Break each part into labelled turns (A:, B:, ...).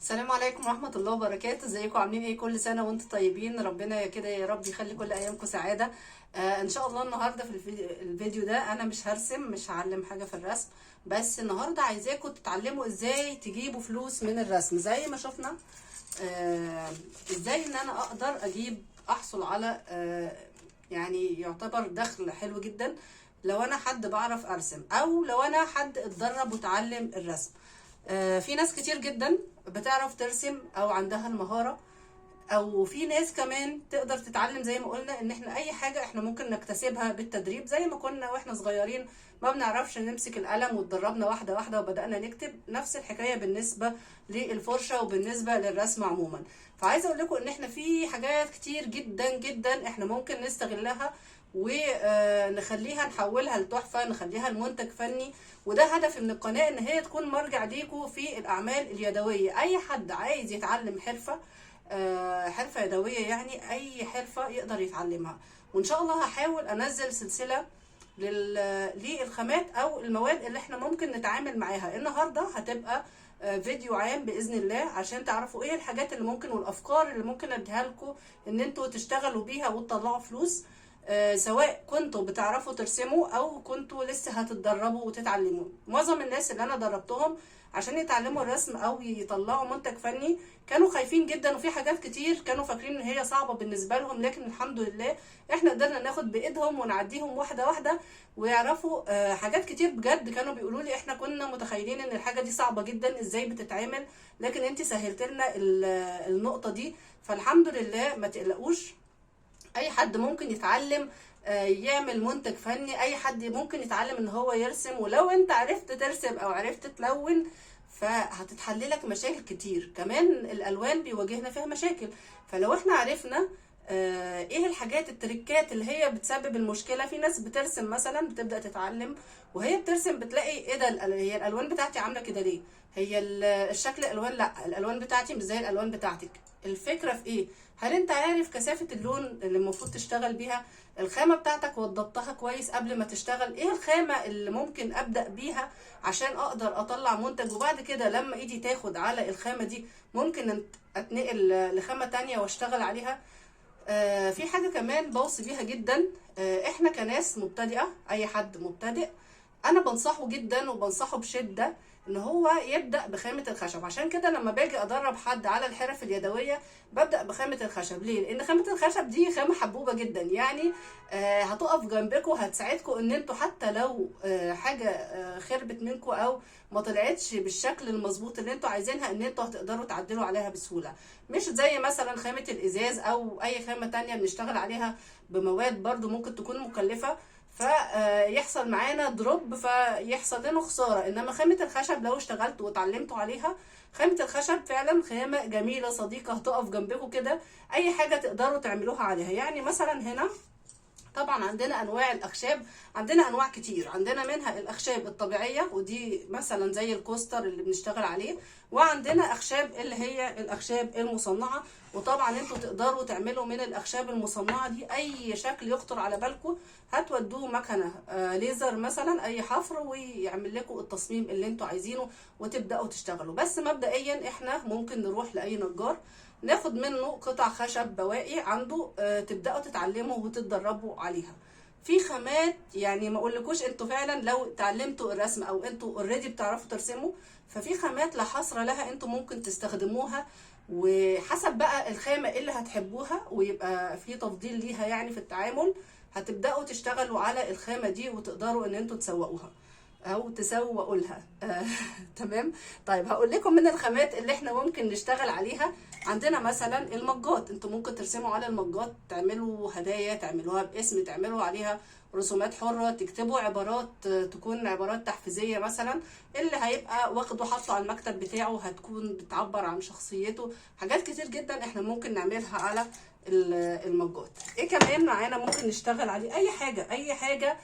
A: السلام عليكم ورحمة الله وبركاته. ازيكم عاملين ايه؟ كل سنة وانتم طيبين. ربنا كده يا رب يخلي كل ايامكم سعادة. ان شاء الله النهاردة في الفيديو ده انا مش هرسم، مش هعلم حاجة في الرسم، بس النهاردة عايزاكم تتعلموا ازاي تجيبوا فلوس من الرسم. زي ما شفنا ازاي ان انا اقدر احصل على يعني يعتبر دخل حلو جدا لو انا حد بعرف ارسم، او لو انا حد اتدرب وتعلم الرسم. في ناس كتير جدا بتعرف ترسم او عندها المهارة، او في ناس كمان تقدر تتعلم. زي ما قلنا ان احنا اي حاجة احنا ممكن نكتسبها بالتدريب، زي ما كنا واحنا صغيرين ما بنعرفش نمسك القلم واتدربنا واحدة واحدة وبدأنا نكتب. نفس الحكاية بالنسبة للفرشة وبالنسبة للرسم عموما. فعايزة اقول لكم ان احنا في حاجات كتير جدا جدا احنا ممكن نستغلها ونخليها، نحولها لتحفة، نخليها لمنتج فني. وده هدف من القناة، ان هي تكون مرجع ليكم في الاعمال اليدوية. اي حد عايز يتعلم حرفة يدوية، يعني اي حرفة يقدر يتعلمها. وان شاء الله هحاول انزل سلسلة للخامات او المواد اللي احنا ممكن نتعامل معاها. النهاردة هتبقى فيديو عام باذن الله عشان تعرفوا ايه الحاجات اللي ممكن والافكار اللي ممكن اديها لكم ان انتوا تشتغلوا بيها وتطلعوا فلوس، سواء كنتوا بتعرفوا ترسموا او كنتوا لسه هتتدربوا وتتعلموا. معظم الناس اللي انا دربتهم عشان يتعلموا الرسم او يطلعوا منتج فني كانوا خايفين جدا، وفي حاجات كتير كانوا فاكرين ان هي صعبة بالنسبة لهم، لكن الحمد لله احنا قدرنا ناخد بايدهم ونعديهم واحدة واحدة ويعرفوا حاجات كتير. بجد كانوا بيقولوا لي احنا كنا متخيلين ان الحاجة دي صعبة جدا، ازاي بتتعمل، لكن انت سهلت لنا النقطة دي. فالحمد لله ما تقلقوش، اي حد ممكن يتعلم يعمل منتج فني، اي حد ممكن يتعلم ان هو يرسم. ولو انت عرفت ترسم او عرفت تلون فهتتحللك مشاكل كتير. كمان الالوان بيواجهنا فيها مشاكل، فلو احنا عرفنا ايه الحاجات التريكات اللي هي بتسبب المشكله. في ناس بترسم مثلا بتبدا تتعلم وهي بترسم بتلاقي ايه ده، هي الالوان بتاعتي عامله كده ليه، هي الشكل الالوان، لا الالوان بتاعتي مش زي الالوان بتاعتك. الفكره في ايه؟ هل انت عارف كثافه اللون اللي المفروض تشتغل بيها؟ الخامه بتاعتك وضبطها كويس قبل ما تشتغل؟ ايه الخامه اللي ممكن ابدا بيها عشان اقدر اطلع منتج؟ وبعد كده لما ايدي تاخد على الخامه دي ممكن اتنقل لخامه تانية واشتغل عليها. في حاجة كمان بوصي بيها جدا، احنا كناس مبتدئة، اي حد مبتدئ انا بنصحه جدا وبنصحه بشدة ان هو يبدأ بخامة الخشب. عشان كده لما باجي ادرب حد على الحرف اليدوية ببدأ بخامة الخشب. ليه؟ لان خامة الخشب دي خامة حبوبة جدا، يعني هتقف جنبكم، هتساعدكم ان انتوا حتى لو حاجة خربت منكم او ما طلعتش بالشكل المظبوط اللي انتوا عايزينها، ان انتوا هتقدروا تعدلوا عليها بسهولة. مش زي مثلا خامة الازاز او اي خامة تانية بنشتغل عليها بمواد برضو ممكن تكون مكلفة فيحصل معانا دروب، فيحصل لنا خسارة. انما خامة الخشب لو اشتغلتوا واتعلمتوا عليها، خامة الخشب فعلا خامة جميلة صديقة، هتقف جنبكم كده اي حاجة تقدروا تعملوها عليها. يعني مثلا هنا طبعا عندنا انواع الاخشاب، عندنا انواع كتير، عندنا منها الاخشاب الطبيعيه ودي مثلا زي الكوستر اللي بنشتغل عليه، وعندنا اخشاب اللي هي الاخشاب المصنعه. وطبعا انتوا تقدروا تعملوا من الاخشاب المصنعه دي اي شكل يخطر على بالكم، هتودوه مكنه ليزر مثلا اي حفر ويعمل لكم التصميم اللي انتوا عايزينه وتبداوا تشتغلوا. بس مبدئيا احنا ممكن نروح لاي نجار ناخد منه قطع خشب بواقي عنده، تبداوا تتعلموا وتتدربوا عليها. في خامات يعني ما اقولكوش، انتوا فعلا لو اتعلمتوا الرسم او انتوا اوريدي بتعرفوا ترسموا ففي خامات لا حصر لها انتوا ممكن تستخدموها، وحسب بقى الخامة اللي هتحبوها ويبقى في تفضيل ليها يعني في التعامل، هتبداوا تشتغلوا على الخامة دي وتقدروا ان انتوا تسوقوها او تسوقوا لها. تمام. طيب هقول لكم من الخامات اللي احنا ممكن نشتغل عليها. عندنا مثلا المجات، انتوا ممكن ترسموا على المجات، تعملوا هدايا، تعملوها باسم، تعملوا عليها رسومات حرة، تكتبوا عبارات تكون عبارات تحفيزية مثلا، اللي هيبقى واخده حاطه على المكتب بتاعه هتكون بتعبر عن شخصيته. حاجات كتير جدا احنا ممكن نعملها على المجات. ايه كمان معانا ممكن نشتغل عليه؟ اي حاجة، اي حاجة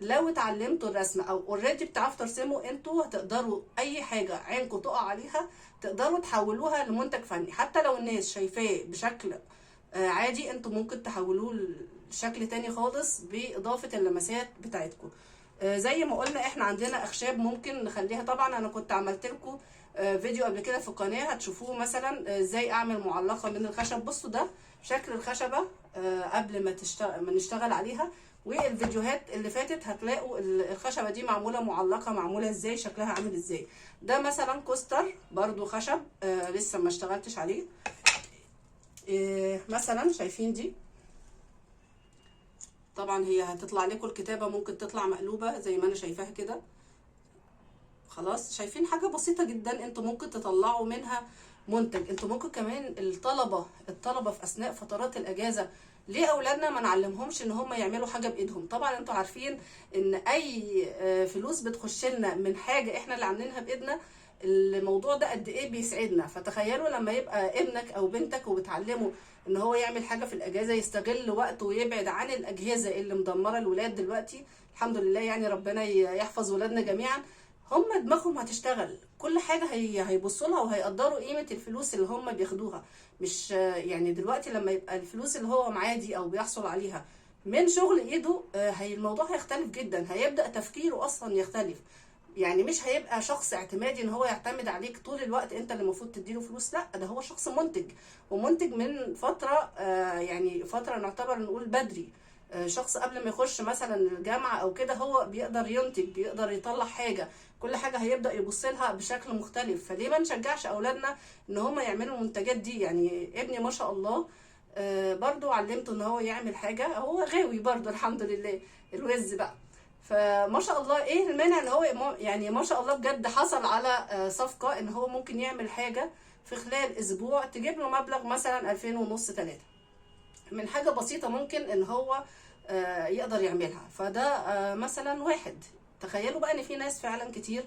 A: لو اتعلمتوا الرسم او اوريدي بتعرفوا ترسموا انتوا هتقدروا اي حاجه عينكم تقع عليها تقدروا تحولوها لمنتج فني. حتى لو الناس شايفاه بشكل عادي، انتوا ممكن تحولوه لشكل تاني خالص باضافه اللمسات بتاعتكم. زي ما قلنا احنا عندنا اخشاب ممكن نخليها. طبعا انا كنت عملت لكم فيديو قبل كده في القناه هتشوفوه، مثلا ازاي اعمل معلقه من الخشب. بصوا ده شكل الخشبه قبل ما نشتغل عليها، والفيديوهات اللي فاتت هتلاقوا الخشبه دي معموله معلقه، معموله ازاي، شكلها عامل ازاي. ده مثلا كوستر برضو خشب لسه ما اشتغلتش عليه. مثلا شايفين دي، طبعا هي هتطلع لكم الكتابه ممكن تطلع مقلوبه زي ما انا شايفاها كده. خلاص شايفين حاجه بسيطه جدا انتوا ممكن تطلعوا منها منتج. انتوا ممكن كمان الطلبه في اثناء فترات الاجازه، ليه اولادنا ما نعلمهمش ان هم يعملوا حاجه بايدهم؟ طبعا انتوا عارفين ان اي فلوس بتخش لنا من حاجه احنا اللي عاملينها بايدنا، الموضوع ده قد ايه بيسعدنا. فتخيلوا لما يبقى ابنك او بنتك وبتعلمه ان هو يعمل حاجه في الاجازه، يستغل وقته ويبعد عن الاجهزه اللي مدمره الولاد دلوقتي. الحمد لله يعني، ربنا يحفظ ولادنا جميعا. هم دماغهم هتشتغل، كل حاجه هيبصوا لها وهيقدروا قيمه الفلوس اللي هم بياخدوها. مش يعني دلوقتي لما يبقى الفلوس اللي هو معاه دي او بيحصل عليها من شغل ايده، الموضوع هيختلف جدا، هيبدا تفكيره اصلا يختلف. يعني مش هيبقى شخص اعتمادي ان هو يعتمد عليك طول الوقت انت اللي المفروض تديله فلوس، لا ده هو شخص منتج، ومنتج من فتره يعني فتره نعتبر نقول بدري. شخص قبل ما يخش مثلا الجامعه او كده هو بيقدر ينتج، بيقدر يطلع حاجه، كل حاجه هيبدا يبص لها بشكل مختلف. فليه ما نشجعش اولادنا ان هم يعملوا المنتجات دي؟ يعني ابني ما شاء الله برضو علمته ان هو يعمل حاجه، هو غاوي برضو الحمد لله الوز بقى. فما شاء الله ايه المانع ان هو يعني ما شاء الله بجد حصل على صفقه ان هو ممكن يعمل حاجه في خلال اسبوع تجيب له مبلغ مثلا 2000 ونص 3 من حاجه بسيطه ممكن ان هو يقدر يعملها. فده مثلا واحد. تخيلوا بقى ان في ناس فعلا كتير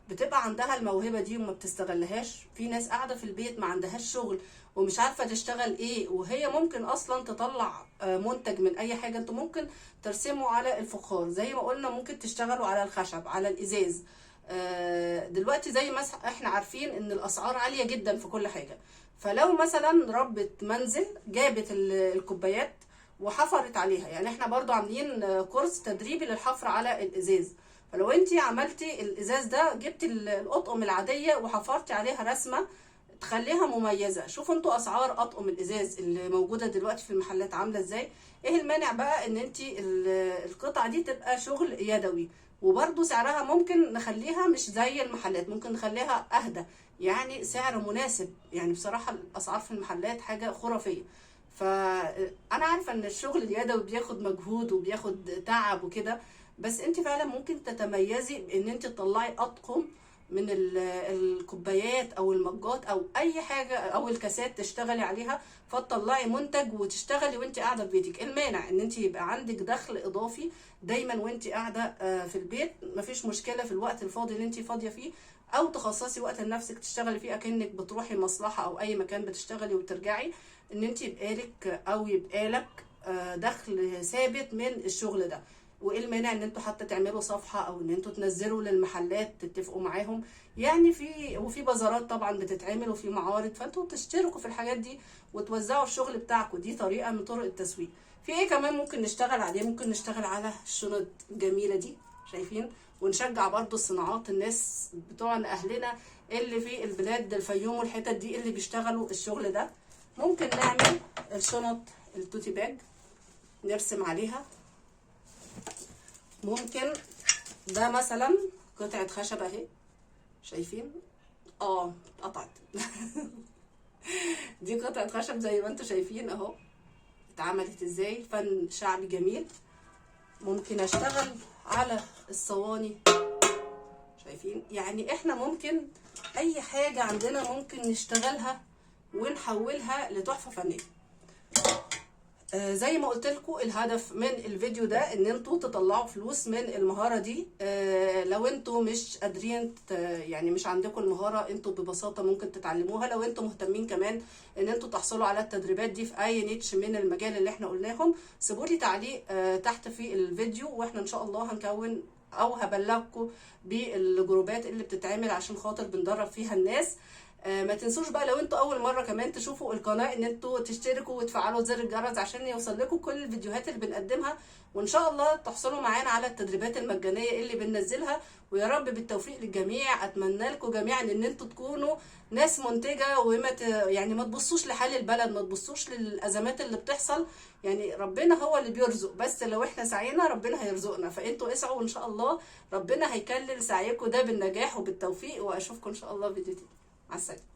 A: بتبقى عندها الموهبه دي وما بتستغلهاش. في ناس قاعده في البيت ما عندهاش شغل ومش عارفه تشتغل ايه، وهي ممكن اصلا تطلع منتج من اي حاجه. انتوا ممكن ترسموا على الفخار زي ما قلنا، ممكن تشتغلوا على الخشب، على الازاز. دلوقتي زي ما احنا عارفين ان الاسعار عاليه جدا في كل حاجه. فلو مثلا ربة منزل جابت الكوبايات وحفرت عليها، يعني احنا برضو عاملين كورس تدريبي للحفر على الازاز. فلو انتي عملتي الازاز ده، جبتي الاطقم العاديه وحفرتي عليها رسمه تخليها مميزه. شوفوا انتوا اسعار اطقم الازاز اللي موجوده دلوقتي في المحلات عامله ازاي. ايه المانع بقى ان انتي القطعه دي تبقى شغل يدوي، وبرضو سعرها ممكن نخليها مش زي المحلات، ممكن نخليها اهدى، يعني سعر مناسب. يعني بصراحه الاسعار في المحلات حاجه خرافيه. فانا عارفه ان الشغل اليدوي بياخد مجهود وبياخد تعب وكده، بس انت فعلا ممكن تتميزي بان انت تطلعي اطقم من الكوبايات او المجات او اي حاجه او الكاسات تشتغلي عليها، فتطلعي منتج وتشتغلي وانت قاعده في بيتك. إيه المانع ان انت يبقى عندك دخل اضافي دايما وانت قاعده في البيت؟ مفيش مشكله في الوقت الفاضي اللي انت فاضيه فيه، او تخصصي وقت لنفسك تشتغلي فيه اكنك بتروحي مصلحه او اي مكان بتشتغلي وترجعي، ان انت يبقى لك او يبقى لك دخل ثابت من الشغل ده. وايه المانع ان انتوا حتى تعملوا صفحه او ان انتوا تنزلوا للمحلات تتفقوا معاهم، يعني وفي بازارات طبعا بتتعمل وفي معارض، فانتوا تشتركوا في الحاجات دي وتوزعوا الشغل بتاعكم. دي طريقه من طرق التسويق. في ايه كمان ممكن نشتغل عليه؟ ممكن نشتغل على الشنط الجميله دي، شايفين؟ ونشجع برضو الصناعات، الناس بتوعنا اهلنا اللي في البلاد الفيوم والحتت دي اللي بيشتغلوا الشغل ده. ممكن نعمل الشنط التوتي باج نرسم عليها. ممكن ده مثلا قطعة خشب اهي، شايفين؟ اتقطعت دي قطعة خشب زي ما انتوا شايفين اهو اتعملت ازاي، فن شعبي جميل. ممكن اشتغل على الصواني، شايفين؟ يعني احنا ممكن اي حاجة عندنا ممكن نشتغلها ونحولها لتحفة فنية. زي ما قلت لكم الهدف من الفيديو ده ان انتوا تطلعوا فلوس من المهارة دي. لو انتوا مش قادرين يعني مش عندكم المهارة، انتوا ببساطة ممكن تتعلموها. لو انتوا مهتمين كمان ان انتوا تحصلوا على التدريبات دي في اي نيتش من المجال اللي احنا قلناهم، سيبولي تعليق تحت في الفيديو، واحنا ان شاء الله هنكون او هبلغكم بالجروبات اللي بتتعمل عشان خاطر بندرب فيها الناس. ما تنسوش بقى لو انتوا اول مره كمان تشوفوا القناه ان انتوا تشتركوا وتفعلوا زر الجرس عشان يوصل لكم كل الفيديوهات اللي بنقدمها، وان شاء الله تحصلوا معانا على التدريبات المجانيه اللي بننزلها. ويا رب بالتوفيق للجميع. اتمنى لكم جميعا ان انتوا تكونوا ناس منتجه، يعني ما تبصوش لحال البلد، ما تبصوش للازمات اللي بتحصل. يعني ربنا هو اللي بيرزق، بس لو احنا سعينا ربنا هيرزقنا. فانتوا اسعوا وان شاء الله ربنا هيكلل سعيكم ده بالنجاح وبالتوفيق. واشوفكم ان شاء الله في فيديو تاني. مع السلامه.